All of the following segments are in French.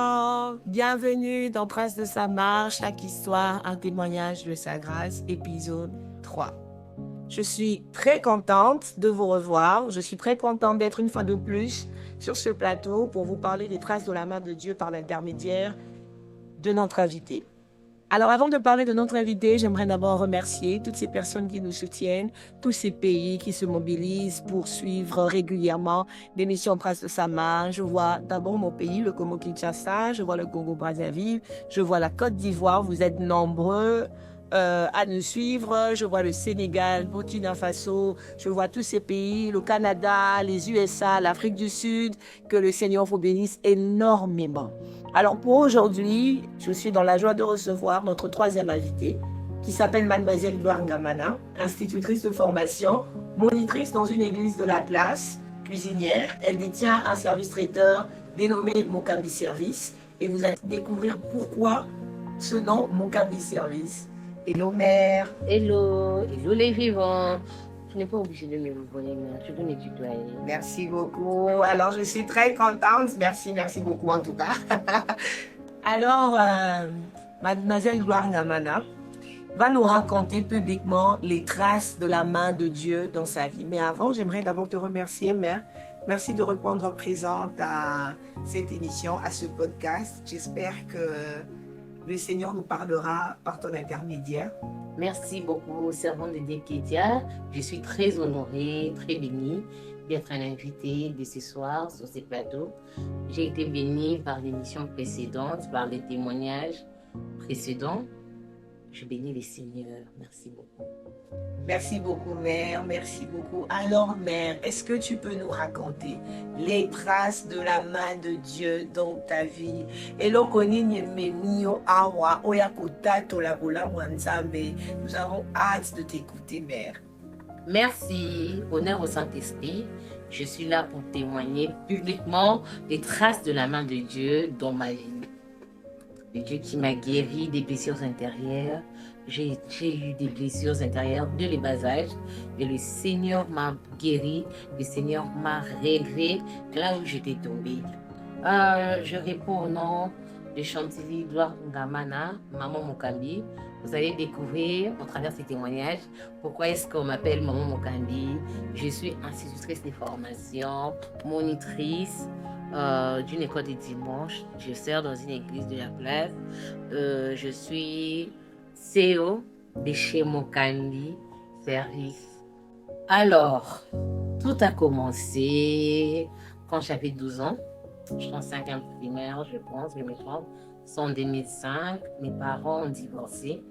enfants, bienvenue dans Traces de sa marche, chaque histoire, un témoignage de sa grâce, épisode 3. Je suis très contente de vous revoir, je suis très contente d'être une fois de plus sur ce plateau pour vous parler des traces de la main de Dieu par l'intermédiaire de notre invité. Alors, avant de parler de notre invité, j'aimerais d'abord remercier toutes ces personnes qui nous soutiennent, tous ces pays qui se mobilisent pour suivre régulièrement l'émission Traces de sa main. Je vois d'abord mon pays, le Congo-Kinshasa, je vois le Congo-Brazzaville, je vois la Côte d'Ivoire, vous êtes nombreux à nous suivre. Je vois le Sénégal, Burkina Faso, je vois tous ces pays, le Canada, les USA, l'Afrique du Sud, que le Seigneur vous bénisse énormément. Alors pour aujourd'hui, je suis dans la joie de recevoir notre troisième invitée qui s'appelle Mademoiselle Gloire Ngamana, institutrice de formation, monitrice dans une église de la place, cuisinière. Elle détient un service traiteur dénommé Mokambi Service et vous allez découvrir pourquoi ce nom Mokambi Service. Hello mère. Hello les vivants. Je n'ai pas obligé de me voler, mais je peux me tutoyer. Merci beaucoup. Alors, je suis très contente. Merci beaucoup en tout cas. Alors, Mademoiselle Gloire Ngamana va nous raconter publiquement les traces de la main de Dieu dans sa vie. Mais avant, j'aimerais d'abord te remercier, mère. Merci de répondre présente à cette émission, à ce podcast. J'espère que le Seigneur nous parlera par ton intermédiaire. Merci beaucoup, servante de Dieu Kédia. Je suis très honorée, très bénie d'être un invité de ce soir sur ce plateau. J'ai été bénie par l'émission précédente, par les témoignages précédents. Je bénis le Seigneur. Merci beaucoup. Merci beaucoup, mère. Merci beaucoup. Alors, mère, est-ce que tu peux nous raconter les traces de la main de Dieu dans ta vie? Nous avons hâte de t'écouter, mère. Merci. Honneur au Saint-Esprit. Je suis là pour témoigner publiquement des traces de la main de Dieu dans ma vie. Le Dieu qui m'a guéri des blessures intérieures. J'ai eu des blessures intérieures de les bas âge. Et le Seigneur m'a guéri. Le Seigneur m'a réglé là où j'étais tombée. Je réponds au nom de Chantilly Gloire Ngamana, Maman Mokambi. Vous allez découvrir au travers ces témoignages pourquoi est-ce qu'on m'appelle Maman Mokambi. Je suis institutrice de formation, monitrice d'une école de dimanche. Je sers dans une église de la place. Je suis CEO de chez Mokambi Service. Alors, tout a commencé quand j'avais 12 ans. Je suis en 5e primaire, je pense, je me trompe. C'est en 2005. Mes parents ont divorcé.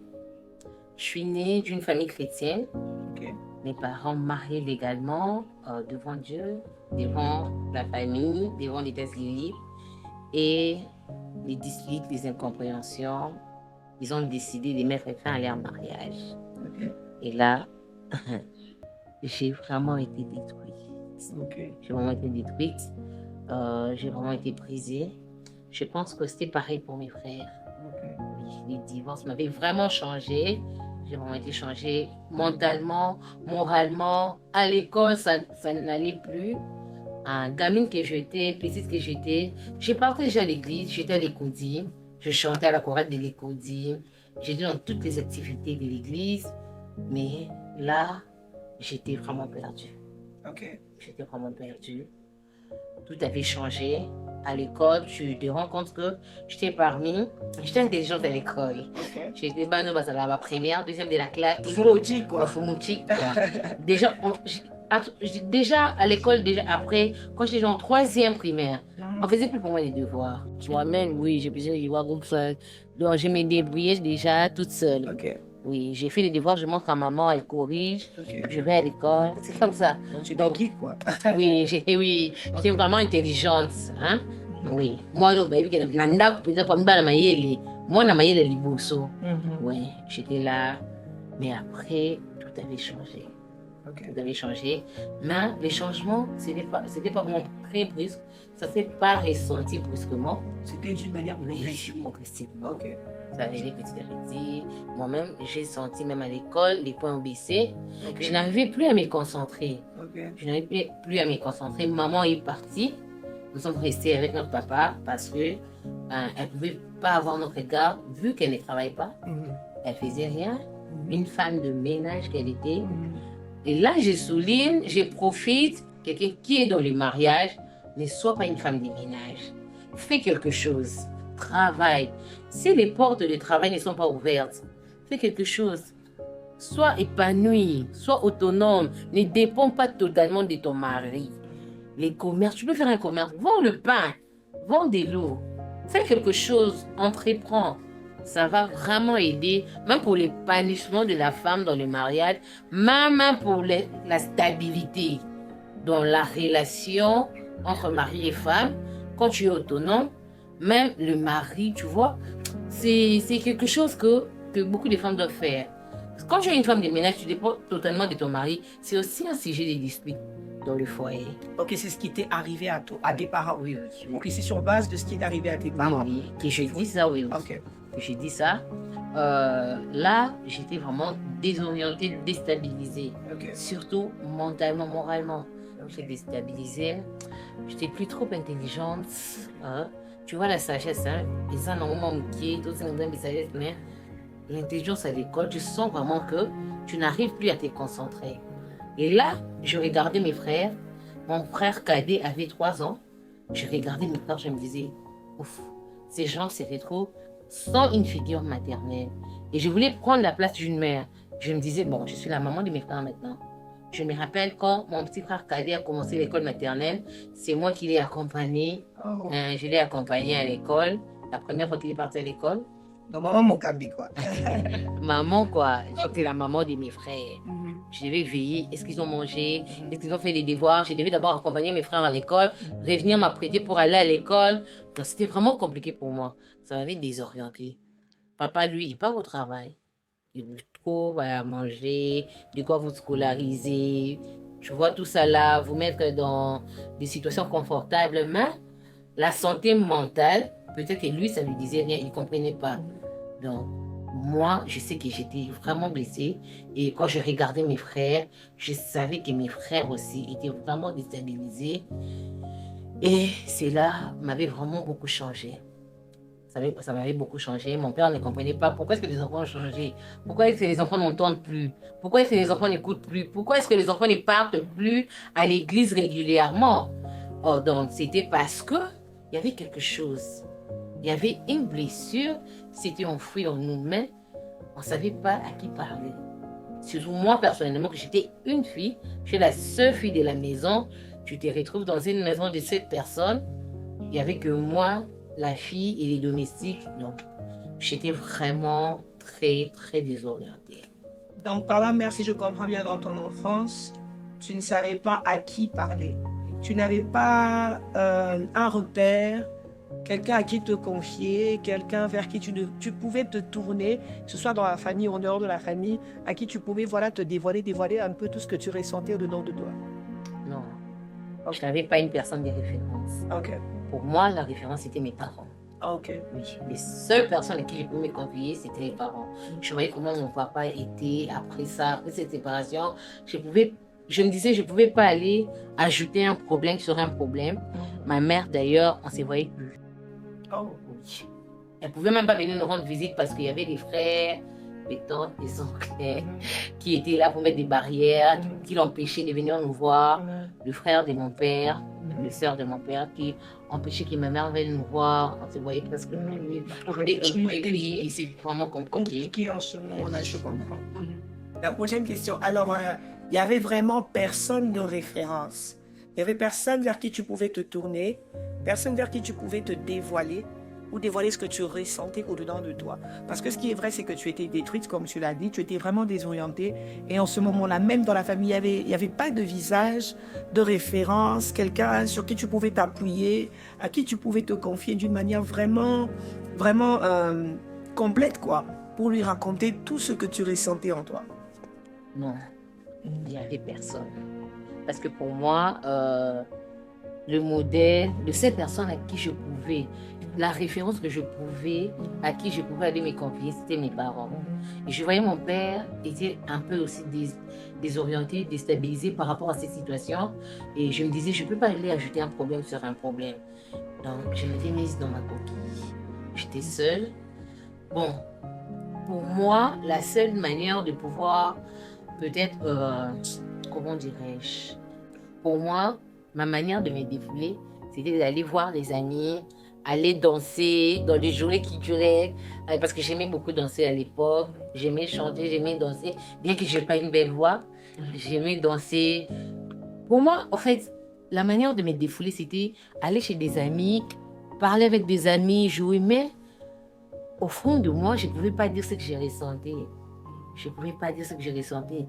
Je suis née d'une famille chrétienne. Okay. Mes parents mariés légalement devant Dieu, devant la famille, devant l'état civil. Et les disputes, les incompréhensions, ils ont décidé de mettre fin à leur mariage. Okay. Et là, j'ai vraiment été détruite. Okay. J'ai vraiment été détruite. J'ai vraiment été brisée. Je pense que c'était pareil pour mes frères. Okay. Les divorces m'avaient vraiment changé. J'ai vraiment été changée mentalement, moralement. À l'école, ça n'allait plus. Un gamine que j'étais, petite que j'étais, je partais déjà à l'église, j'étais à l'écoudie. Je chantais à la chorale de l'écoudie. J'étais dans toutes les activités de l'église. Mais là, j'étais vraiment perdue. Okay. J'étais vraiment perdue. Tout avait changé. À l'école, tu te rends compte que j'étais intelligente à l'école. Okay. J'étais la première, deuxième de la classe. Fumoutique, quoi. Fumoutique, quoi. Déjà à l'école, après, quand j'étais en 3e primaire, on faisait plus pour moi les devoirs. Moi-même, oui, je faisais les devoirs comme ça. Donc, je me débrouillais déjà toute seule. Okay. Oui, j'ai fait les devoirs, je montre à maman, elle corrige. Okay. Je vais à l'école, c'est comme ça. Donc, quoi. Oui, j'étais vraiment intelligente. Hein? Oui. Moi, oui, j'étais là. Mais après, tout avait changé. Okay. Tout avait changé. Mais les changements, c'était pas vraiment très brusque. Ça ne s'est pas ressenti brusquement. C'était d'une manière progressivement. Okay. Ça allait petit à petit. Moi-même, j'ai senti même à l'école, les points ont baissé. Okay. Je n'arrivais plus à me concentrer. Okay. Je n'arrivais plus à me concentrer. Maman est partie. nous sommes restés avec notre papa parce que elle ne pouvait pas avoir notre regard vu qu'elle ne travaillait pas. Elle ne faisait rien. Une femme de ménage qu'elle était. Et là, je souligne, je profite, quelqu'un qui est dans le mariage, ne soit pas une femme de ménage. Fais quelque chose. Travaille. Si les portes de travail ne sont pas ouvertes, fais quelque chose. Sois épanoui, sois autonome. Ne dépends pas totalement de ton mari. Les commerces, tu peux faire un commerce. Vends le pain, vends des lots. Fais quelque chose, entreprends. Ça va vraiment aider, même pour l'épanouissement de la femme dans le mariage, même pour la stabilité dans la relation entre mari et femme. Quand tu es autonome, même le mari, tu vois, c'est quelque chose que beaucoup de femmes doivent faire. Quand tu es une femme de ménage, tu dépends totalement de ton mari. C'est aussi un sujet de dispute dans le foyer. Ok, c'est ce qui t'est arrivé à tes parents. Oui, oui. Ok, c'est sur base de ce qui est arrivé à tes parents. Oui, que je dis ça, oui. Ok. Que je dis ça. Là, j'étais vraiment désorientée, déstabilisée. Ok. Surtout mentalement, moralement. J'étais déstabilisée. J'étais plus trop intelligente. Tu vois la sagesse, et ça, normalement, qui est aussi une sagesse, mais l'intelligence à l'école, tu sens vraiment que tu n'arrives plus à te concentrer. Et là, je regardais mes frères. Mon frère cadet avait 3 ans. Je regardais mes frères, je me disais, ouf, ces gens se retrouvent sans une figure maternelle. Et je voulais prendre la place d'une mère. Je me disais, bon, je suis la maman de mes frères maintenant. Je me rappelle quand mon petit frère cadet a commencé l'école maternelle, c'est moi qui l'ai accompagné. Je l'ai accompagné à l'école, la première fois qu'il est parti à l'école. Donc, maman, mon cabi, quoi. Maman, quoi. J'étais la maman de mes frères. Je devais veiller. Est-ce qu'ils ont mangé? Est-ce qu'ils ont fait les devoirs? Je devais d'abord accompagner mes frères à l'école, revenir m'apprêter pour aller à l'école. Donc, c'était vraiment compliqué pour moi. Ça m'avait désorienté. Papa, lui, il part au travail. Il vous trouve à manger, de quoi vous scolariser. Tu vois, tout ça là, vous mettre dans des situations confortables. Mais la santé mentale, peut-être que lui, ça lui disait rien, il ne comprenait pas. Donc, moi, je sais que j'étais vraiment blessée. Et quand je regardais mes frères, je savais que mes frères aussi étaient vraiment déstabilisés. Et cela m'avait vraiment beaucoup changé. Ça m'avait beaucoup changé. Mon père ne comprenait pas pourquoi est-ce que les enfants ont changé. Pourquoi est-ce que les enfants n'entendent plus. Pourquoi est-ce que les enfants n'écoutent plus. Pourquoi est-ce que les enfants ne partent plus à l'église régulièrement. Oh, donc, c'était parce que il y avait quelque chose. Il y avait une blessure, c'était enfoui en nous-mêmes. On ne savait pas à qui parler. Surtout moi, personnellement, que j'étais une fille, je suis la seule fille de la maison. Tu te retrouves dans une maison de 7 personnes. Il n'y avait que moi, la fille et les domestiques. Donc, j'étais vraiment très, très désorientée. Donc, par là, mère, si je comprends bien, dans ton enfance, tu ne savais pas à qui parler. Tu n'avais pas un repère, quelqu'un à qui te confier, quelqu'un vers qui tu pouvais te tourner, que ce soit dans la famille ou en dehors de la famille, à qui tu pouvais te dévoiler un peu tout ce que tu ressentais au-dedans de toi. Non, je n'avais pas une personne de référence. Ok. Pour moi, la référence, c'était mes parents. Ok. Oui, les seules personnes à qui je pouvais me confier, c'était les parents. Je voyais comment mon papa était après ça, après cette séparation. Je me disais, je ne pouvais pas aller ajouter un problème sur un problème. Ma mère, d'ailleurs, on ne se voyait plus. Oh. Oui. Elle ne pouvait même pas venir nous rendre visite parce qu'il y avait des frères, des tantes, des oncles qui étaient là pour mettre des barrières, qui l'empêchaient de venir nous voir. Le frère de mon père, le sœur de mon père qui empêchait que ma mère vienne nous voir. On se voyait presque plus. Et c'est vraiment compliqué En ce moment-là, je comprends. La prochaine question. Alors, il y avait vraiment personne de référence. Il y avait personne vers qui tu pouvais te tourner, personne vers qui tu pouvais te dévoiler ou dévoiler ce que tu ressentais au-dedans de toi. Parce que ce qui est vrai, c'est que tu étais détruite, comme tu l'as dit, tu étais vraiment désorientée. Et en ce moment-là, même dans la famille, il n'y avait pas de visage, de référence, quelqu'un sur qui tu pouvais t'appuyer, à qui tu pouvais te confier d'une manière vraiment, vraiment complète, quoi, pour lui raconter tout ce que tu ressentais en toi. Non, il n'y avait personne. Parce que pour moi, le modèle de cette personne à qui je pouvais la référence que à qui je pouvais aller me confier, c'était mes parents. Et je voyais mon père était un peu aussi désorienté, déstabilisé par rapport à cette situation. Et je me disais, je ne peux pas aller ajouter un problème sur un problème. Donc, je m'étais mise dans ma coquille. J'étais seule. Bon, pour moi, la seule manière de pouvoir, peut-être, comment dirais-je, pour moi, ma manière de me défouler, c'était d'aller voir les amis, aller danser dans des journées qui duraient, parce que j'aimais beaucoup danser à l'époque, j'aimais chanter, j'aimais danser, bien que je n'ai pas une belle voix, j'aimais danser. Pour moi, en fait, la manière de me défouler, c'était aller chez des amis, parler avec des amis, jouer, mais au fond de moi, je ne pouvais pas dire ce que je ressentais. Je ne pouvais pas dire ce que je ressentais.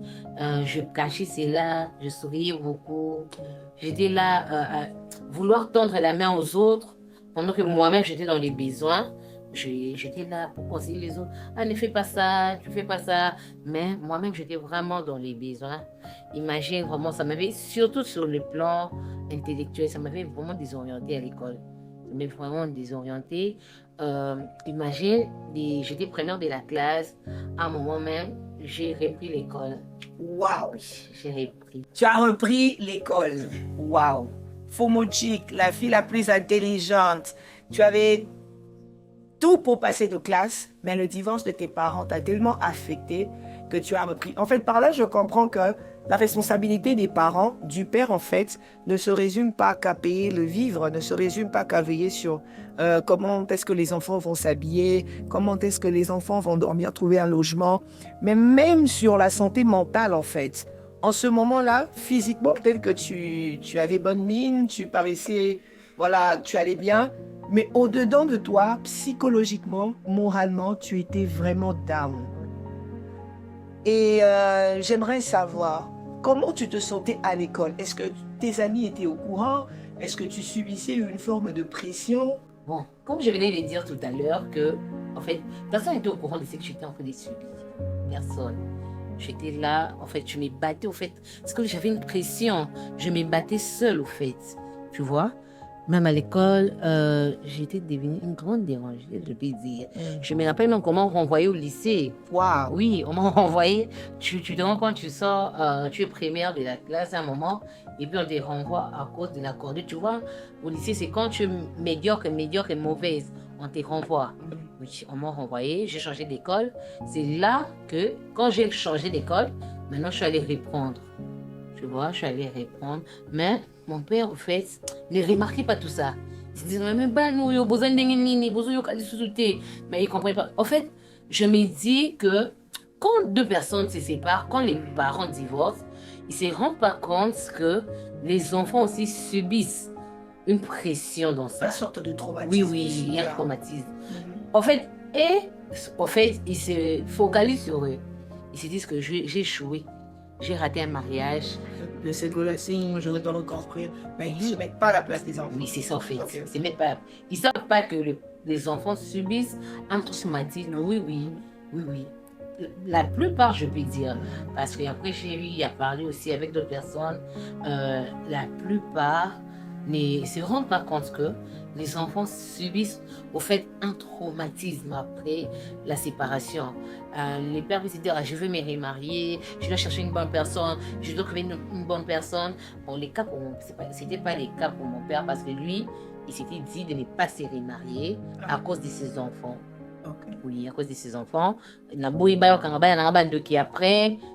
Je cachais cela, je souriais beaucoup. J'étais là à vouloir tendre la main aux autres, pendant que moi-même, j'étais dans les besoins. J'étais là pour conseiller les autres. Ah, ne fais pas ça, tu ne fais pas ça. Mais moi-même, j'étais vraiment dans les besoins. Imagine, vraiment, ça m'avait, surtout sur le plan intellectuel, ça m'avait vraiment désorienté à l'école. Ça m'avait vraiment désorienté. Imagine, j'étais première de la classe. À un moment même, j'ai repris l'école. Waouh! J'ai repris. Tu as repris l'école. Waouh! Fomojik, la fille la plus intelligente. Tu avais tout pour passer de classe, mais le divorce de tes parents t'a tellement affecté que tu as repris. En fait, par là, je comprends que la responsabilité des parents, du père en fait, ne se résume pas qu'à payer le vivre, ne se résume pas qu'à veiller sur comment est-ce que les enfants vont s'habiller, comment est-ce que les enfants vont dormir, trouver un logement, mais même sur la santé mentale en fait. En ce moment-là, physiquement, peut-être que tu avais bonne mine, tu paraissais, voilà, tu allais bien, mais au-dedans de toi, psychologiquement, moralement, tu étais vraiment down. Et j'aimerais savoir, comment tu te sentais à l'école? Est-ce que tes amis étaient au courant? Est-ce que tu subissais une forme de pression? Bon, comme je venais de dire tout à l'heure que, en fait, personne n'était au courant de ce que j'étais en train de subir. Personne. J'étais là, en fait, je me battais, au fait, parce que j'avais une pression. Je me battais seule, au fait. Tu vois? Même à l'école, j'étais devenue une grande dérangée, je peux dire. Je me rappelle même comment on renvoyait au lycée. Waouh! Oui, on m'a renvoyé. Tu te rends compte, tu sors, tu es première de la classe à un moment, et puis on te renvoie à cause de la conduite. Tu vois, au lycée, c'est quand tu es médiocre et mauvaise, on te renvoie. Oui, on m'a renvoyé, j'ai changé d'école. C'est là que, quand j'ai changé d'école, maintenant je suis allée reprendre. Tu vois, je suis allée répondre. Mais mon père, en fait, ne remarquait pas tout ça. Il se disait, mais bah, nous, il y a besoin de besoin de mais il ne comprenait pas. En fait, je me dis que quand deux personnes se séparent, quand les parents divorcent, ils ne se rendent pas compte que les enfants aussi subissent une pression dans ça. Une sorte de traumatisme. Oui, oui, il y a un traumatisme. En fait, ils se focalisent sur eux. Ils se disent que j'ai échoué. J'ai raté un mariage. De cette relation, j'aurais dans le construire. Mais ils ne se mettent pas à la place des enfants. Oui, c'est ça en fait. Okay. Ils ne savent pas que les enfants subissent un traumatisme. Oui, oui, oui, oui. La plupart, je peux dire, parce qu'après j'ai eu à parler aussi avec d'autres personnes, la plupart ne se rendent pas compte que les enfants subissent au fait un traumatisme après la séparation. Les pères vont se dire, je veux me remarier, je dois chercher une bonne personne, je dois trouver une bonne personne. Bon, c'était pas les cas pour mon père parce que lui, il s'était dit de ne pas se remarier à cause de ses enfants. Okay. Oui, à cause de ses enfants. Après,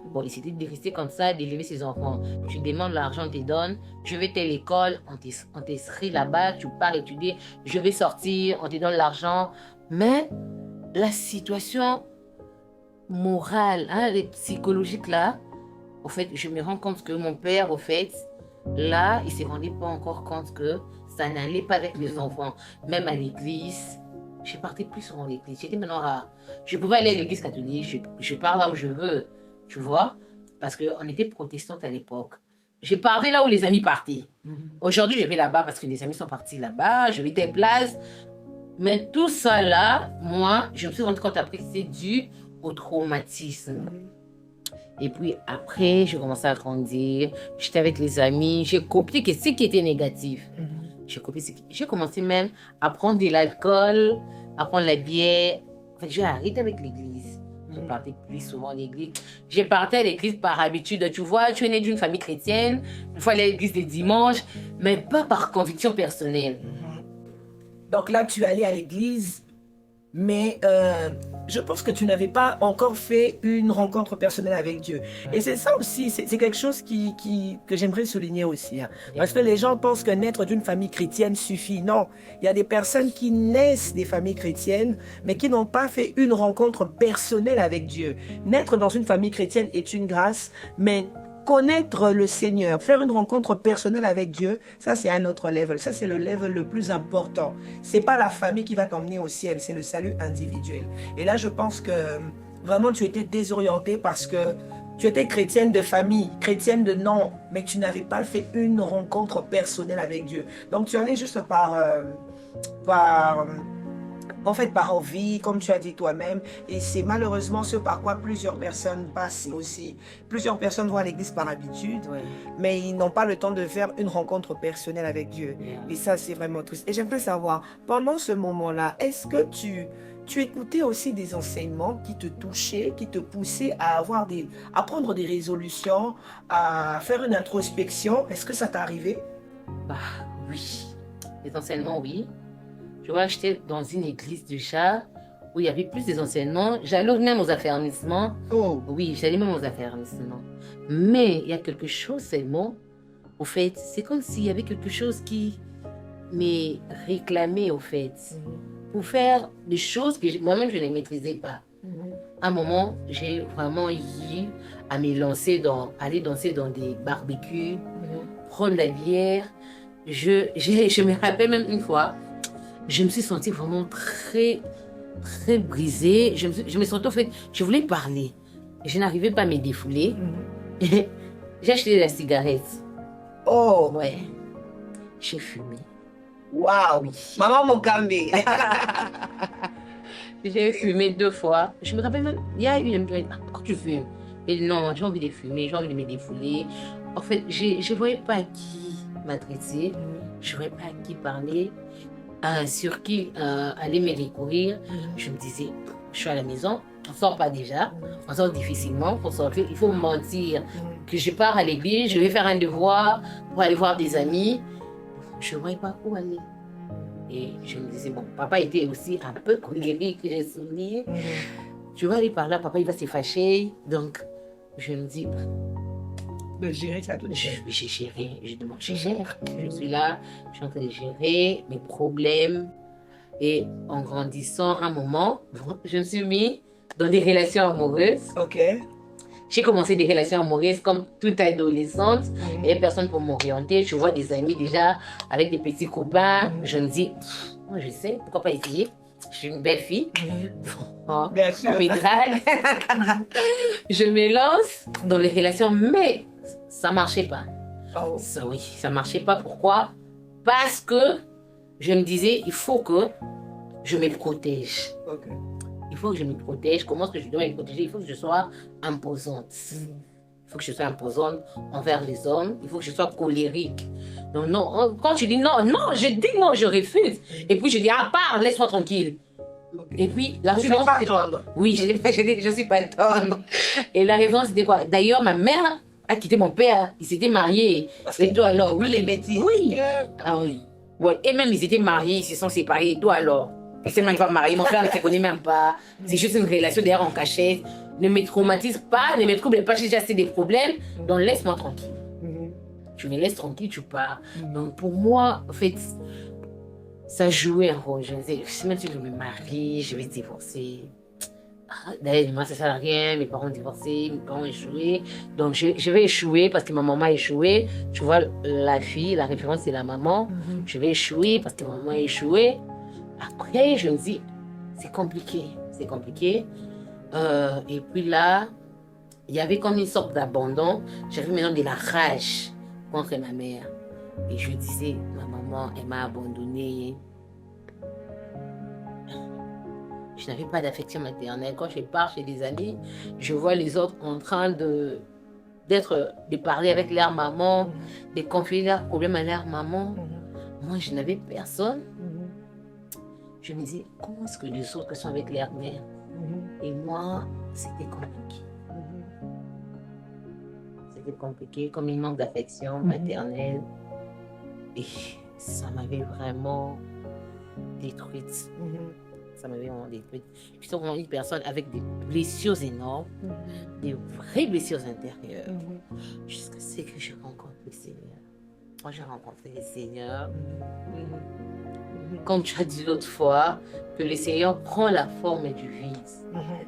bon, il s'était dit de rester comme ça, d'élever ses enfants. Tu demandes l'argent, on te donne. Je vais telle école, on t'inscrit là-bas, tu pars étudier. Je vais sortir, on te donne l'argent. Mais la situation morale, et psychologique là, au fait, je me rends compte que mon père, au fait, là, il ne se rendait pas encore compte que ça n'allait pas avec les enfants. Même à l'église, je partais plus souvent à l'église. J'étais maintenant rare. Je pouvais aller à l'église catholique, je pars là où je veux, tu vois, parce qu'on était protestantes à l'époque. Je partais là où les amis partaient. Aujourd'hui, je vais là-bas parce que les amis sont partis là-bas, je vais des places. Mais tout ça là, moi, je me suis rendu compte après que c'est dû au traumatisme. Et puis après, j'ai commencé à grandir, j'étais avec les amis, j'ai compris que ce qui était négatif, J'ai commencé même à prendre de l'alcool, à prendre la bière. En fait, j'ai arrêté avec l'église. Je partais plus souvent à l'église. Je partais à l'église par habitude. Tu vois, tu es né d'une famille chrétienne. Il faut aller à l'église les dimanches, mais pas par conviction personnelle. Donc là, tu allais à l'église, mais je pense que tu n'avais pas encore fait une rencontre personnelle avec Dieu. Et c'est ça aussi, c'est quelque chose que j'aimerais souligner aussi. Hein. Parce que les gens pensent que naître d'une famille chrétienne suffit. Non, il y a des personnes qui naissent des familles chrétiennes, mais qui n'ont pas fait une rencontre personnelle avec Dieu. Naître dans une famille chrétienne est une grâce, mais connaître le Seigneur, faire une rencontre personnelle avec Dieu, ça c'est un autre level. Ça c'est le level le plus important. C'est pas la famille qui va t'emmener au ciel, c'est le salut individuel. Et là, je pense que vraiment tu étais désorienté parce que tu étais chrétienne de famille, chrétienne de nom, mais tu n'avais pas fait une rencontre personnelle avec Dieu. Donc tu allais juste par envie, comme tu as dit toi-même, et c'est malheureusement ce par quoi plusieurs personnes passent aussi. Plusieurs personnes vont à l'église par habitude, mais ils n'ont pas le temps de faire une rencontre personnelle avec Dieu. Et ça, c'est vraiment triste. Et j'aimerais savoir, pendant ce moment-là, est-ce que tu écoutais aussi des enseignements qui te touchaient, qui te poussaient à prendre des résolutions, à faire une introspection? Est-ce que ça t'est arrivé? Bah oui, les enseignements, oui. Tu vois, j'étais dans une église du chat où il y avait plus des enseignements. J'allais même aux affermissements. Oh. Oui, j'allais même aux affermissements. Mais il y a quelque chose seulement. Au fait, c'est comme s'il y avait quelque chose qui m'est réclamé, au fait, pour faire des choses que moi-même je ne maîtrisais pas. À un moment, j'ai vraiment eu à me lancer aller danser dans des barbecues, prendre la bière. Je me rappelle même une fois, je me suis sentie vraiment très, très brisée. Je me sentais, en fait, je voulais parler. Je n'arrivais pas à me défouler. J'ai acheté de la cigarette. Oh! Ouais. J'ai fumé. Waouh! Oui. Maman Mokambi! J'ai fumé 2 fois. Je me rappelle même, il y a eu une période, pourquoi tu fumes? Et non, j'ai envie de fumer, j'ai envie de me défouler. En fait, je ne voyais pas à qui m'adresser. Je ne voyais pas à qui parler. Sur qui aller me recourir. Je me disais, je suis à la maison, on ne sort pas déjà, on sort difficilement, pour sortir, il faut mentir que je pars à l'église, je vais faire un devoir pour aller voir des amis. Je ne voyais pas où aller. Et je me disais, bon, papa était aussi un peu colérique, j'ai souligné. Tu vas aller par là, papa il va se fâcher. Donc, je me dis, de gérer ça tout de suite. J'ai géré, je gère. Je suis là, je suis en train de gérer mes problèmes. Et en grandissant, un moment, je me suis mis dans des relations amoureuses. Ok. J'ai commencé des relations amoureuses comme toute adolescente. Il n'y avait personne pour m'orienter. Je vois des amis déjà avec des petits copains. Je me dis, moi je sais, pourquoi pas essayer? Je suis une belle fille. Bien sûr. On me drague. Je me lance dans les relations, mais ça ne marchait pas. Oh. Ça ne marchait pas. Pourquoi? Parce que je me disais, il faut que je me protège. Okay. Il faut que je me protège. Comment est-ce que je dois me protéger? Il faut que je sois imposante. Il faut que je sois imposante envers les hommes. Il faut que je sois colérique. Donc non, quand je dis non, je dis non, je refuse. Et puis je dis, part, laisse-moi tranquille. Okay. Et puis la réponse, pas tendre. Oui, je suis pas tendre. Et la réponse c'était quoi? D'ailleurs, ma mère a quitté mon père. Ils s'étaient mariés. Et toi alors? Oui, les bêtises. Oui. Ah oui. Ouais. Et même ils étaient mariés, ils se sont séparés. Et toi alors? C'est même pas marié, mon frère ne te connaît même pas. C'est juste une relation d'ailleurs en cachette. Ne me traumatise pas, ne me trouble pas, j'ai déjà assez des problèmes. Donc laisse-moi tranquille. Tu me laisses tranquille, tu pars. Donc pour moi, en fait, ça jouait un rôle. Je me disais, même si je me marie, je vais divorcer. D'ailleurs, moi, ça sert à rien, mes parents ont divorcé, mes parents ont échoué. Donc je vais échouer parce que ma maman a échoué. Tu vois, la fille, la référence c'est la maman. Je vais échouer parce que ma maman a échoué. Après, je me dis, c'est compliqué. Et puis là, il y avait comme une sorte d'abandon. J'avais maintenant de la rage contre ma mère. Et je disais, ma maman, elle m'a abandonnée. Je n'avais pas d'affection maternelle. Quand je pars chez des amis, je vois les autres en train de parler avec leur maman, de confier leurs problèmes à leur maman. Moi, je n'avais personne. Je me disais, comment est-ce que les autres sont avec leur mère? Et moi, c'était compliqué. C'était compliqué, comme une manque d'affection maternelle. Et ça m'avait vraiment détruite. Ça m'avait vraiment détruite. Je suis vraiment une personne avec des blessures énormes, des vraies blessures intérieures. Jusqu'à ce que je rencontre le Seigneur. Moi, j'ai rencontré le Seigneur. Comme tu as dit l'autre fois, que le Seigneur prend la forme du vide.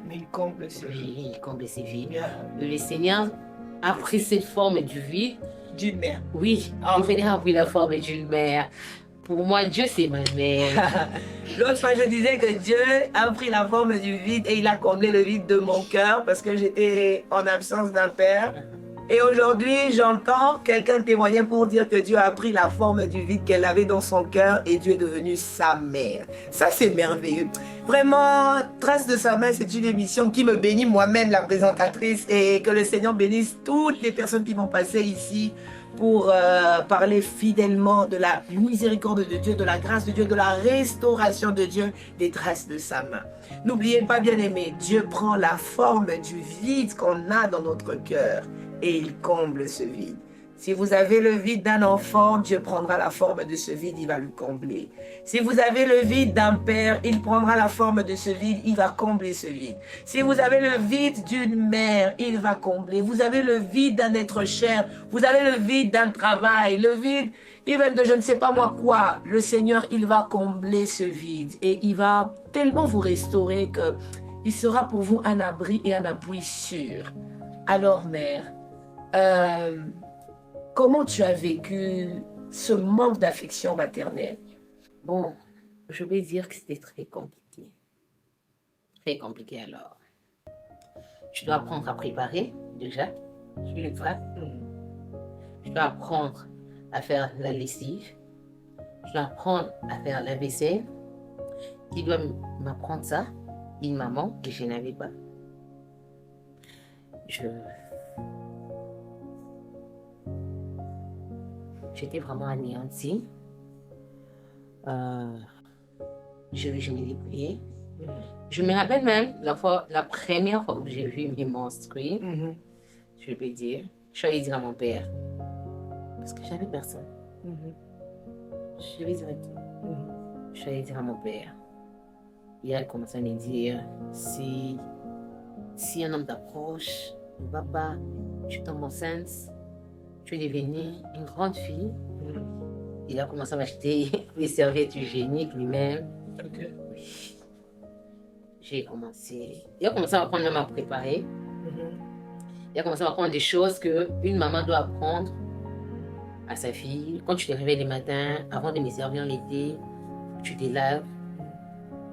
Mais il comble ce vide. Oui, il comble ce vide. Le Seigneur a pris cette forme du vide. D'une mère. Oui, le Seigneur a pris la forme d'une mère. Pour moi, Dieu, c'est ma mère. L'autre fois, je disais que Dieu a pris la forme du vide et il a comblé le vide de mon cœur parce que j'étais en absence d'un père. Et aujourd'hui, j'entends quelqu'un témoigner pour dire que Dieu a pris la forme du vide qu'elle avait dans son cœur et Dieu est devenu sa mère. Ça, c'est merveilleux. Vraiment, Trace de sa main, c'est une émission qui me bénit moi-même, la présentatrice, et que le Seigneur bénisse toutes les personnes qui vont passer ici pour parler fidèlement de la miséricorde de Dieu, de la grâce de Dieu, de la restauration de Dieu, des traces de sa main. N'oubliez pas, bien-aimés, Dieu prend la forme du vide qu'on a dans notre cœur et il comble ce vide. Si vous avez le vide d'un enfant, Dieu prendra la forme de ce vide, il va le combler. Si vous avez le vide d'un père, il prendra la forme de ce vide, il va combler ce vide. Si vous avez le vide d'une mère, il va combler. Vous avez le vide d'un être cher, vous avez le vide d'un travail, le vide même de je ne sais pas moi quoi. Le Seigneur, il va combler ce vide et il va tellement vous restaurer que il sera pour vous un abri et un appui sûr. Alors, mère, comment tu as vécu ce manque d'affection maternelle? Bon, je vais dire que c'était très compliqué. Très compliqué alors. Je dois apprendre à préparer, déjà. Je suis une femme. Je dois apprendre à faire la lessive. Je dois apprendre à faire la vaisselle. Qui doit m'apprendre ça? Une maman que je n'avais pas. J'étais vraiment anéantie. Je m'ai débrouillée. Je me rappelle même la première fois où j'ai vu mes menstrues. Je peux dire, je suis allée dire à mon père. Parce que j'avais personne. Je vais dire à qui? Je suis allée dire à mon père. Il a commencé à me dire, si un homme t'approche, papa, tu tombes enceinte, tu es devenue une grande fille. Il a commencé à m'acheter les serviettes hygiéniques lui-même. Oui. Il a commencé à apprendre même à préparer. Il a commencé à apprendre des choses qu'une maman doit apprendre à sa fille. Quand tu te réveilles le matin, avant de me servir l'été, tu te laves.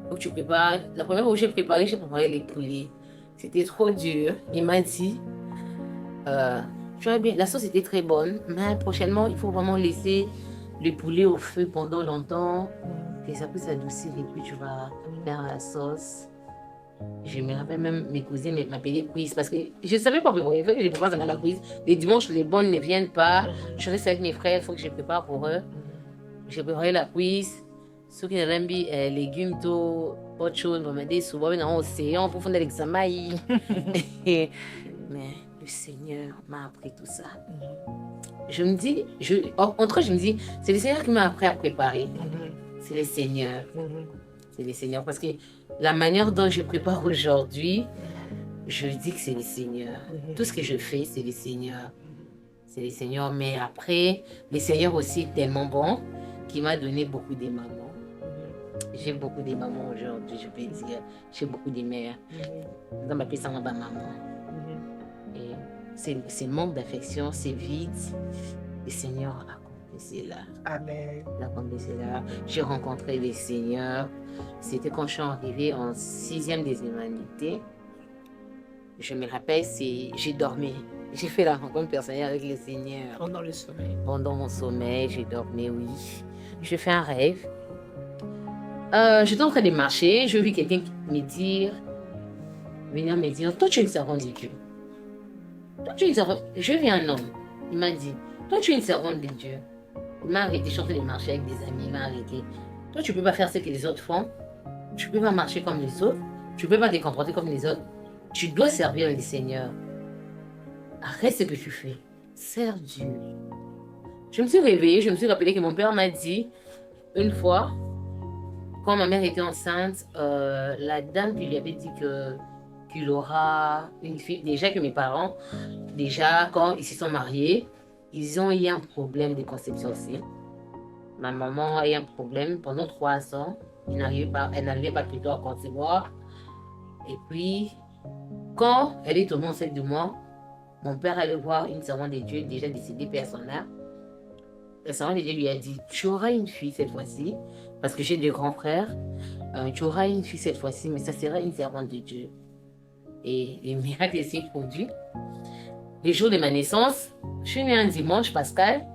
Donc tu prépares. La première fois où j'ai préparé les poulets. C'était trop dur. Il m'a dit, tu vois bien, la sauce était très bonne, mais prochainement, il faut vraiment laisser le poulet au feu pendant longtemps, que ça puisse s'adoucir et puis tu vas faire la sauce. Je me rappelle même mes cousines m'appeler cuisse parce que je ne savais pas pourquoi. Il faut que je prépare dans la cuisse. Les dimanches, les bonnes ne viennent pas. Je reste avec mes frères, il faut que je prépare pour eux. J'ai préparé la cuisse. Ceux qui aiment les légumes, autre chose, vont m'aider souvent dans l'océan pour faire l'examen. Mais le Seigneur m'a appris tout ça. Je me dis, entre eux, je me dis, c'est le Seigneur qui m'a appris à préparer. C'est le Seigneur. C'est le Seigneur. Parce que la manière dont je prépare aujourd'hui, je dis que c'est le Seigneur. Tout ce que je fais, c'est le Seigneur. C'est le Seigneur. Mais après, le Seigneur aussi est tellement bon qu'il m'a donné beaucoup de mamans. J'ai beaucoup de mamans aujourd'hui, je peux dire. J'ai beaucoup de mères. Dans ma puissance, ma maman. Et c'est manque d'affection, c'est vide. Le Seigneur a comblé cela. Amen. Il a comblé cela. J'ai rencontré le Seigneur. C'était quand je suis arrivée en 6e des humanités. Je me rappelle, j'ai dormi. J'ai fait la rencontre personnelle avec le Seigneur. Pendant le sommeil. Pendant mon sommeil, j'ai dormi, oui. J'ai fait un rêve. J'étais en train de marcher. Je vis quelqu'un venir me dire, toi tu es une servante de Dieu. Toi tu es une servante. Je vis un homme. Il m'a dit, toi tu es une servante de Dieu. Il m'a arrêté, je suis en train de marcher avec des amis, il m'a arrêté. Toi, tu ne peux pas faire ce que les autres font. Tu ne peux pas marcher comme les autres. Tu ne peux pas te comporter comme les autres. Tu dois servir le Seigneur. Arrête ce que tu fais. Sers Dieu. Je me suis réveillée, je me suis rappelé que mon père m'a dit, une fois, quand ma mère était enceinte, la dame qui lui avait dit qu'il aura une fille, déjà que mes parents, déjà quand ils se sont mariés, ils ont eu un problème de conception aussi. Ma maman a eu un problème pendant 3 ans. Elle n'arrivait pas plutôt à concevoir. Et puis, quand elle est tombée enceinte de moi, mon père allait voir une servante de Dieu déjà décédée, paix à son âme. La servante de Dieu lui a dit, tu auras une fille cette fois-ci, parce que j'ai deux grands frères. Tu auras une fille cette fois-ci, mais ça sera une servante de Dieu. Et les miracles s'est produit. Les jours de ma naissance, je suis née un dimanche, Pascal,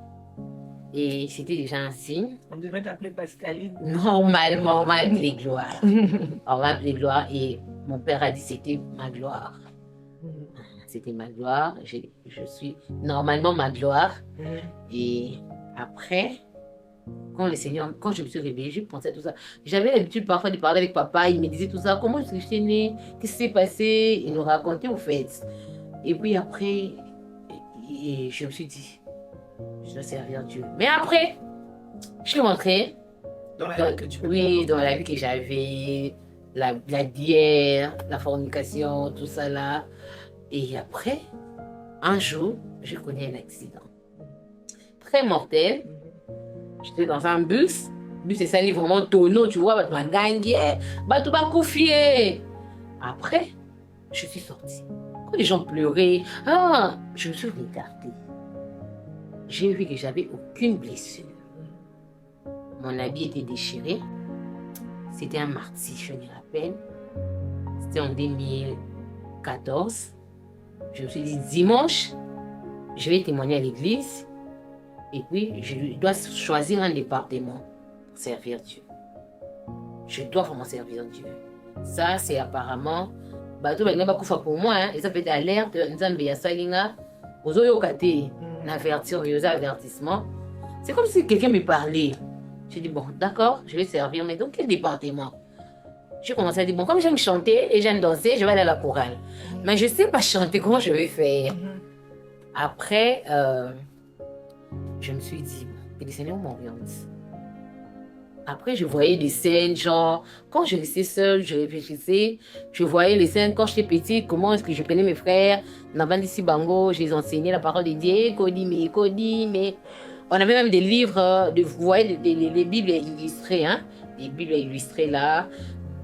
et c'était déjà un signe. On devrait t'appeler Pascaline. Normalement, on m'a appelé Gloire. On m'a appelé Gloire et mon père a dit c'était ma gloire. C'était ma gloire. Je suis normalement ma gloire. Et après, quand je me suis réveillée, je pensais à tout ça. J'avais l'habitude parfois de parler avec papa, il me disait tout ça. Comment est-ce que je suis née? Qu'est-ce qui s'est passé? Il nous racontait au fait. Et puis après, je me suis dit, je dois servir Dieu. Mais après, je suis rentrée. Dans la vie que tu veux. Oui, dans la vie que j'avais, la bière, la fornication, tout ça là. Et après, un jour, je connais un accident. Très mortel. J'étais dans un bus. Le bus est sali vraiment tonneau, tu vois, ma gangue, tout va confier. Après, je suis sortie. Quand les gens pleuraient, je me suis regardée. J'ai vu que j'avais aucune blessure. Mon habit était déchiré. C'était un mardi, je me rappelle. C'était en 2014. Je me suis dit, dimanche, je vais témoigner à l'église. Et puis, je dois choisir un département pour servir Dieu. Je dois vraiment servir Dieu. Ça, c'est apparemment... Bateau, pour moi, et ça peut être alerte, avertissement. C'est comme si quelqu'un me parlait. J'ai dit, bon, d'accord, je vais servir, mais dans quel département? J'ai commencé à dire, bon, comme j'aime chanter et j'aime danser, je vais aller à la chorale. Mais je ne sais pas chanter, comment je vais faire? Après, je me suis dit, que le Seigneur m'oriente. Après, je voyais des scènes, genre, quand je restais seule, je réfléchissais, je voyais les scènes quand j'étais petite, comment est-ce que je prenais mes frères, dans la bande ici Bango, je les enseignais la parole de Dieu, Cody, mais on avait même des livres, vous voyez, les Bibles illustrées, hein, les Bibles illustrées là.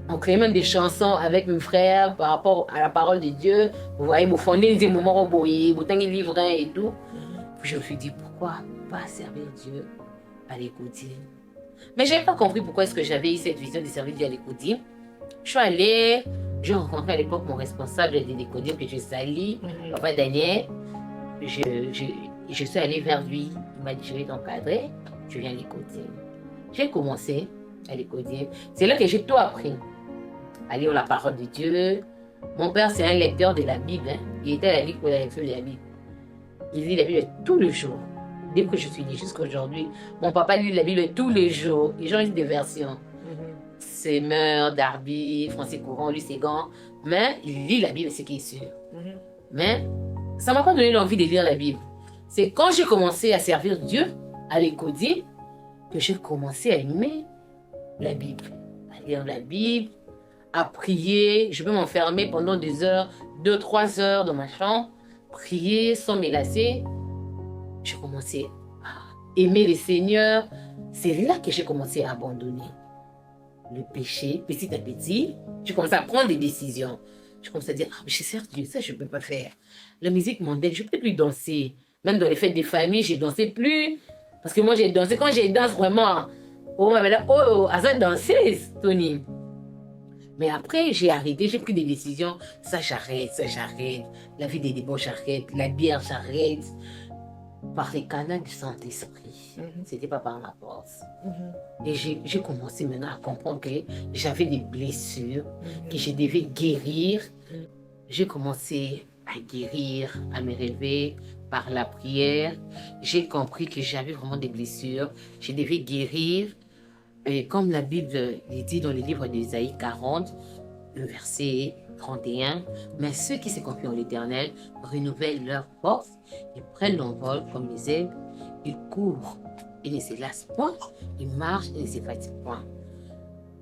On créait même des chansons avec mes frères par rapport à la parole de Dieu. Vous voyez, vous fondez des moments au boyer, vous tenez des livres et tout. Puis je me suis dit, pourquoi pas servir Dieu à l'écoutine? Mais je n'ai pas compris pourquoi est-ce que j'avais eu cette vision de servir Dieu à l'écoutine. Je suis allée, j'ai rencontré à l'époque mon responsable de l'écoutine que je salue, Papa Daniel. Je suis allée vers lui, il m'a dit, je vais t'encadrer, tu viens à l'écoutine. J'ai commencé à l'écoutine. C'est là que j'ai tout appris. À lire la parole de Dieu. Mon père, c'est un lecteur de la Bible. Hein. Il était à la Ligue pour la lecture de la Bible. Il lit la Bible tous les jours. Dès que je suis née jusqu'à aujourd'hui, mon papa lit la Bible tous les jours. Les gens lisent des versions. C'est Meur, Darby, Francis Courant, lui c'est Gant. Mais il lit la Bible, c'est qui est sûr. Mais ça ne m'a pas donné l'envie de lire la Bible. C'est quand j'ai commencé à servir Dieu à l'écoutine que j'ai commencé à aimer la Bible. À lire la Bible, à prier. Je peux m'enfermer pendant des heures, 2-3 heures dans ma chambre, prier sans me lasser. J'ai commencé à aimer le Seigneur. C'est là que j'ai commencé à abandonner le péché, petit à petit. J'ai commencé à prendre des décisions. Je commençais à dire, je sers Dieu, ça je ne peux pas faire. La musique mondaine, je ne peux plus danser. Même dans les fêtes des familles, je ne dansais plus. Parce que moi, j'ai dansé. Quand j'ai dansé vraiment, on m'avait dit, ça danseuse, Tony. Mais après, j'ai arrêté, j'ai pris des décisions. Ça, j'arrête. La vie des débauches, j'arrête. La bière, j'arrête. Par les canaux du Saint-Esprit. C'était pas par ma force. Et j'ai commencé maintenant à comprendre que j'avais des blessures, que je devais guérir. J'ai commencé à guérir, à me relever par la prière, j'ai compris que j'avais vraiment des blessures. Je devais guérir. Et comme la Bible dit dans le livre d'Ésaïe 40, le verset 31, mais ceux qui se confient en l'Éternel renouvellent leurs forces, ils prennent l'envol comme les aigles, ils courent et ne se lassent point, ils marchent et ne se fatiguent point.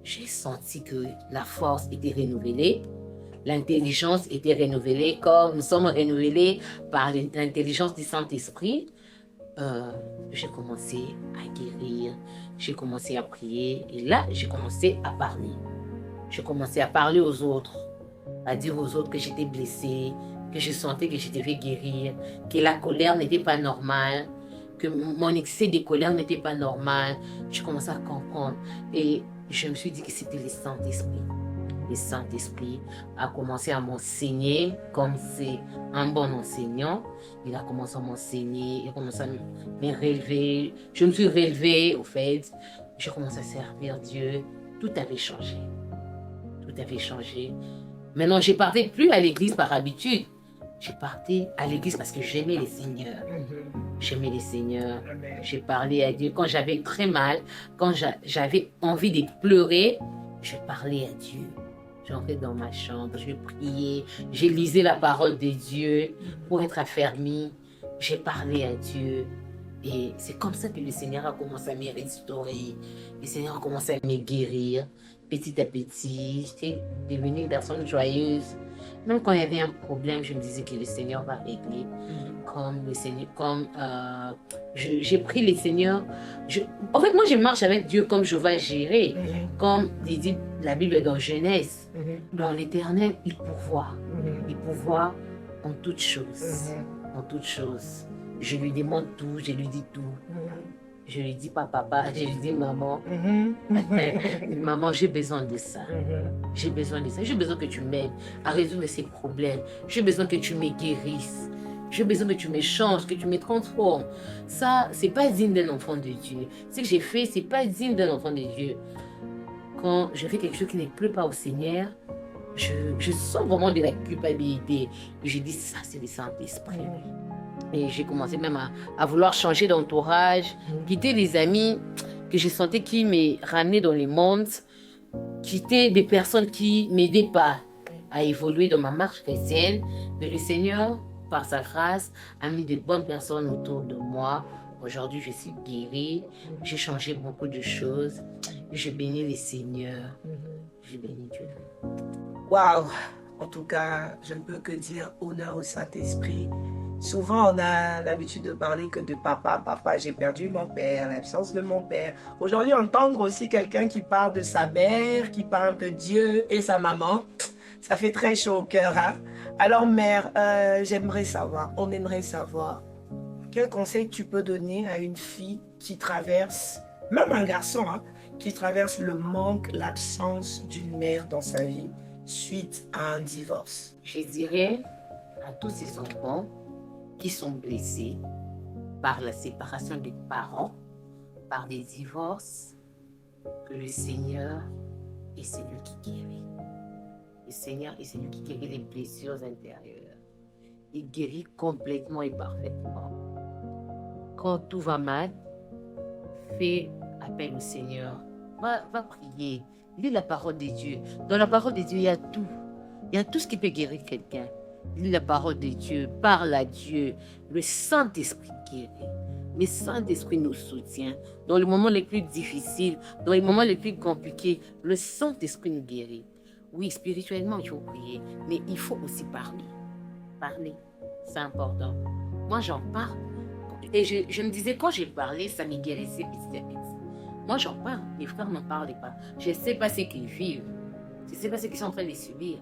J'ai senti que la force était renouvelée, l'intelligence était renouvelée, comme nous sommes renouvelés par l'intelligence du Saint-Esprit. J'ai commencé à guérir, j'ai commencé à prier et là, j'ai commencé à parler. J'ai commencé à parler aux autres, à dire aux autres que j'étais blessée, que je sentais que je devais guérir, que la colère n'était pas normale, que mon excès de colère n'était pas normal. J'ai commencé à comprendre et je me suis dit que c'était le Saint-Esprit. Le Saint-Esprit a commencé à m'enseigner comme c'est un bon enseignant. Il a commencé à m'enseigner, il a commencé à me relever. Je me suis relevée, au fait. J'ai commencé à servir Dieu. Tout avait changé. Tout avait changé. Maintenant, je ne partais plus à l'église par habitude. Je partais à l'église parce que j'aimais le Seigneur. J'aimais le Seigneur. J'ai parlé à Dieu. Quand j'avais très mal, quand j'avais envie de pleurer, je parlais à Dieu. J'entrais dans ma chambre, je priais, j'ai lisé la parole de Dieu pour être affermi. J'ai parlé à Dieu. Et c'est comme ça que le Seigneur a commencé à me restaurer. Le Seigneur a commencé à me guérir. Petit à petit, j'étais devenue une personne joyeuse. Même quand il y avait un problème, je me disais que le Seigneur va régler. J'ai pris le Seigneur. En fait, moi, je marche avec Dieu comme je vais gérer. Comme dit la Bible dans Genèse. Dans l'Éternel, il pourvoit. Il pourvoit en toutes choses. En toutes choses. Je lui demande tout, je lui dis tout. Je lui dis pas papa, je lui dis maman. Maman, j'ai besoin de ça. J'ai besoin de ça. J'ai besoin que tu m'aides à résoudre ces problèmes. J'ai besoin que tu me guérisses. J'ai besoin que tu me changes, que tu me transformes. Ça, c'est pas digne d'un enfant de Dieu. Ce que j'ai fait, c'est pas digne d'un enfant de Dieu. Quand je fais quelque chose qui ne plaît pas au Seigneur, je sens vraiment de la culpabilité. Et je dis, ça, c'est le Saint-Esprit. Et j'ai commencé même à vouloir changer d'entourage, quitter les amis que je sentais qui me ramenaient dans le monde, quitter des personnes qui ne m'aidaient pas à évoluer dans ma marche chrétienne. Mais le Seigneur, par sa grâce, a mis de bonnes personnes autour de moi. Aujourd'hui, je suis guérie, j'ai changé beaucoup de choses. Je bénis le Seigneur, je bénis Dieu. Waouh! En tout cas, je ne peux que dire honneur au Saint-Esprit. Souvent, on a l'habitude de parler que de papa. Papa, j'ai perdu mon père, l'absence de mon père. Aujourd'hui, entendre aussi quelqu'un qui parle de sa mère, qui parle de Dieu et sa maman, ça fait très chaud au cœur. Hein? Alors, mère, on aimerait savoir, quel conseil tu peux donner à une fille qui traverse, même un garçon, hein, qui traverse le manque, l'absence d'une mère dans sa vie suite à un divorce? Je dirais à tous ces enfants qui sont blessés par la séparation des parents, par des divorces, que le Seigneur est celui qui guérit. Le Seigneur est celui qui guérit les blessures intérieures. Il guérit complètement et parfaitement. Quand tout va mal, fais appel au Seigneur. Va prier. Lis la parole de Dieu. Dans la parole de Dieu, il y a tout. Il y a tout ce qui peut guérir quelqu'un. Lis la parole de Dieu, parle à Dieu. Le Saint-Esprit guérit. Le Saint-Esprit nous soutient. Dans les moments les plus difficiles, dans les moments les plus compliqués, le Saint-Esprit nous guérit. Oui, spirituellement, il faut prier, mais il faut aussi parler. Parler, c'est important. Moi, j'en parle. Et je me disais, quand j'ai parlé, ça me guérissait petit à petit. Moi, j'en parle. Mes frères n'en parlaient pas. Je ne sais pas ce qu'ils vivent. Je ne sais pas ce qu'ils sont en train de subir.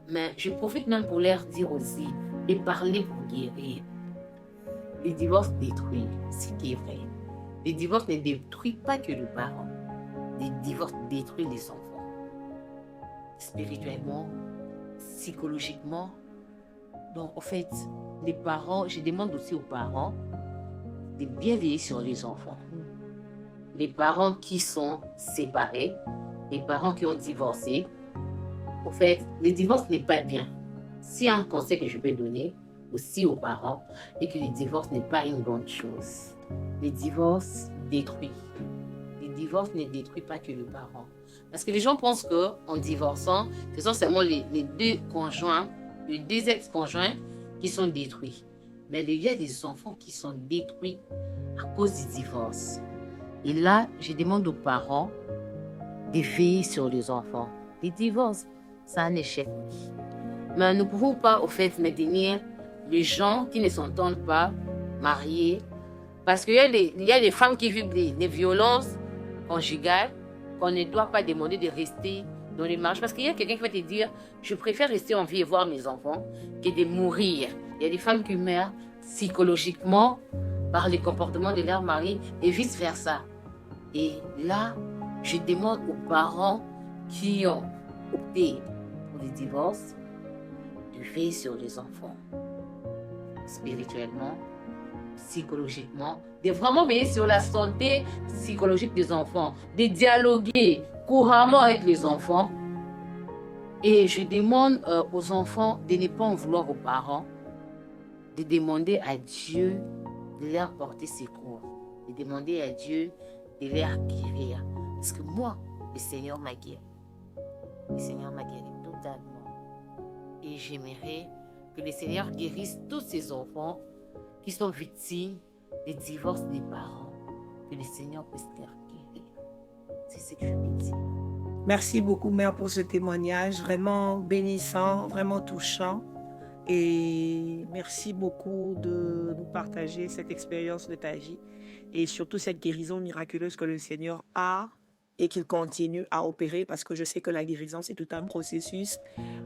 Mais je profite même pour leur dire aussi de parler pour guérir. Les divorces détruisent, c'est qui est vrai. Les divorces ne détruisent pas que le parent. Les divorces détruisent les enfants. Spirituellement, psychologiquement. Donc, en fait, les parents, je demande aussi aux parents de bien veiller sur les enfants. Les parents qui sont séparés, les parents qui ont divorcé. En fait, le divorce n'est pas bien. S'il y a un conseil que je peux donner, aussi aux parents et que le divorce n'est pas une bonne chose. Le divorce détruit. Le divorce ne détruit pas que le parent. Parce que les gens pensent qu'en divorçant, ce sont seulement les deux conjoints, les deux ex-conjoints qui sont détruits. Mais il y a des enfants qui sont détruits à cause du divorce. Et là, je demande aux parents de veiller sur les enfants. Le divorce, c'est un échec. Mais nous ne pouvons pas, au fait, maintenir les gens qui ne s'entendent pas mariés. Parce qu'il y a des femmes qui vivent des violences conjugales qu'on ne doit pas demander de rester dans les mariages. Parce qu'il y a quelqu'un qui va te dire, je préfère rester en vie et voir mes enfants que de mourir. Il y a des femmes qui meurent psychologiquement par les comportements de leur mari et vice-versa. Et là, je demande aux parents qui ont opté pour le divorce de veiller sur les enfants, spirituellement, psychologiquement, de vraiment veiller sur la santé psychologique des enfants, de dialoguer couramment avec les enfants. Et je demande aux enfants de ne pas en vouloir aux parents, de demander à Dieu de leur porter secours, de demander à Dieu de les guérir. Parce que moi, le Seigneur m'a guéri. Le Seigneur m'a guéri totalement. Et j'aimerais que le Seigneur guérisse tous ces enfants qui sont victimes des divorces des parents. Que le Seigneur puisse les guérir. C'est ce que je veux dire. Merci beaucoup, Mère, pour ce témoignage vraiment bénissant, vraiment touchant. Et merci beaucoup de nous partager cette expérience de ta vie et surtout cette guérison miraculeuse que le Seigneur a et qu'il continue à opérer, parce que je sais que la guérison, c'est tout un processus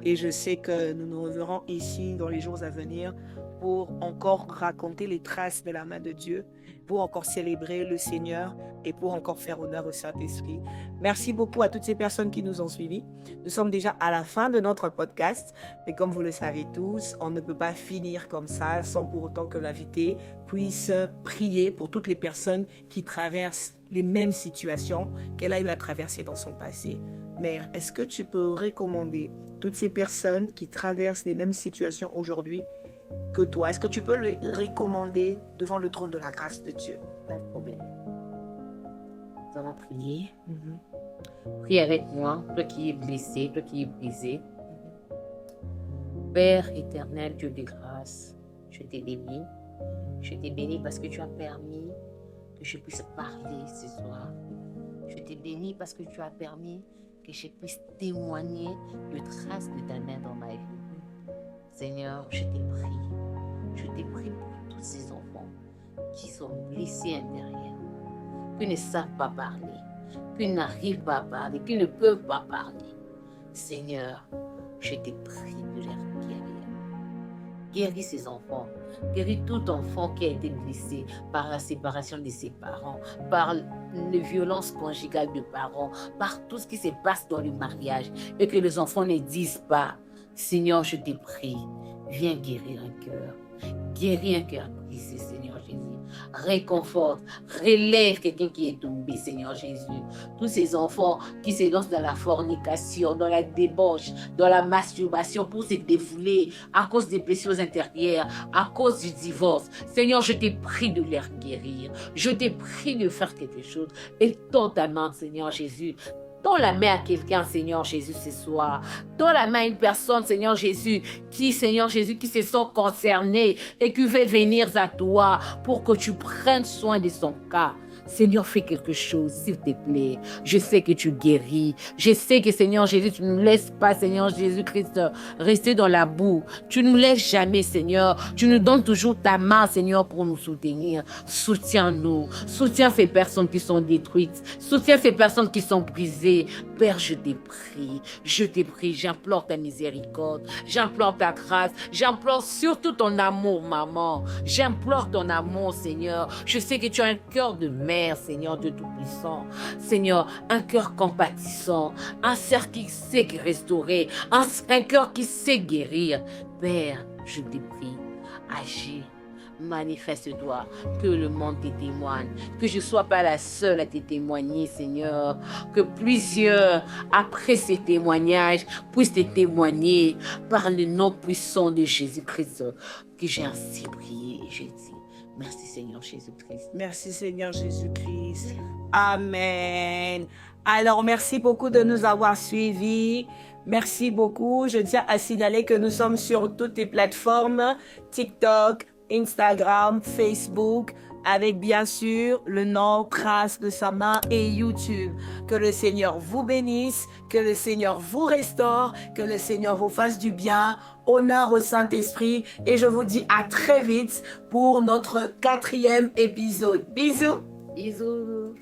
et je sais que nous nous reverrons ici dans les jours à venir pour encore raconter les traces de la main de Dieu, pour encore célébrer le Seigneur et pour encore faire honneur au Saint-Esprit. Merci beaucoup à toutes ces personnes qui nous ont suivis. Nous sommes déjà à la fin de notre podcast, mais comme vous le savez tous, on ne peut pas finir comme ça sans pour autant que l'invité puisse prier pour toutes les personnes qui traversent les mêmes situations qu'elle a eu à traverser dans son passé. Mère, est-ce que tu peux recommander toutes ces personnes qui traversent les mêmes situations aujourd'hui que toi? Est-ce que tu peux les recommander devant le trône de la grâce de Dieu? Pas de problème. Nous allons prier. Prie avec moi, toi qui es blessé, toi qui es brisé. Père éternel, Dieu de grâce, je t'ai béni. Je t'ai béni parce que tu as permis que je puisse parler ce soir. Je t'ai béni parce que tu as permis que je puisse témoigner de traces de ta main dans ma vie. Seigneur, je t'ai pris. Je t'ai pris pour tous ces enfants qui sont blessés intérieurement, qui ne savent pas parler, qui n'arrivent pas à parler, qui ne peuvent pas parler. Seigneur, je t'ai pris de les guérir. Guéris ces enfants. Guéris tout enfant qui a été blessé par la séparation de ses parents, par les violences conjugales de parents, par tout ce qui se passe dans le mariage, et que les enfants ne disent pas, Seigneur, je t'ai pris, viens guérir un cœur. Guéris un cœur brisé, Seigneur Jésus. Réconforte, relève quelqu'un qui est tombé, Seigneur Jésus. Tous ces enfants qui se lancent dans la fornication, dans la débauche, dans la masturbation pour se défouler à cause des blessures intérieures, à cause du divorce. Seigneur, je t'ai pris de les guérir. Je t'ai pris de faire quelque chose. Et tends ta main, Seigneur Jésus. Tends la main à quelqu'un, Seigneur Jésus, ce soir. Tends la main à une personne, Seigneur Jésus, Seigneur Jésus, qui se sent concernée et qui veut venir à toi pour que tu prennes soin de son cas. Seigneur, fais quelque chose, s'il te plaît. Je sais que tu guéris. Je sais que, Seigneur Jésus, tu ne nous laisses pas, Seigneur Jésus-Christ, rester dans la boue. Tu ne nous laisses jamais, Seigneur. Tu nous donnes toujours ta main, Seigneur, pour nous soutenir. Soutiens-nous. Soutiens ces personnes qui sont détruites. Soutiens ces personnes qui sont brisées. Père, je t'ai pris, j'implore ta miséricorde. J'implore ta grâce. J'implore surtout ton amour, maman. J'implore ton amour, Seigneur. Je sais que tu as un cœur de mère, Seigneur Dieu Tout-Puissant. Seigneur, un cœur compatissant, un cœur qui sait restaurer, un cœur qui sait guérir. Père, je t'ai prie, agis. manifeste-toi, que le monde te témoigne, que je ne sois pas la seule à te témoigner, Seigneur, que plusieurs, après ces témoignages, puissent te témoigner par le nom puissant de Jésus-Christ, que j'ai ainsi prié et j'ai dit, merci Seigneur Jésus-Christ. Merci Seigneur Jésus-Christ. Amen. Alors, merci beaucoup de nous avoir suivis. Merci beaucoup. Je tiens à signaler que nous sommes sur toutes les plateformes, TikTok, Instagram, Facebook, avec bien sûr le nom Trace de sa main et YouTube. Que le Seigneur vous bénisse, que le Seigneur vous restaure, que le Seigneur vous fasse du bien. Honneur au Saint-Esprit et je vous dis à très vite pour notre 4e épisode. Bisous. Bisous.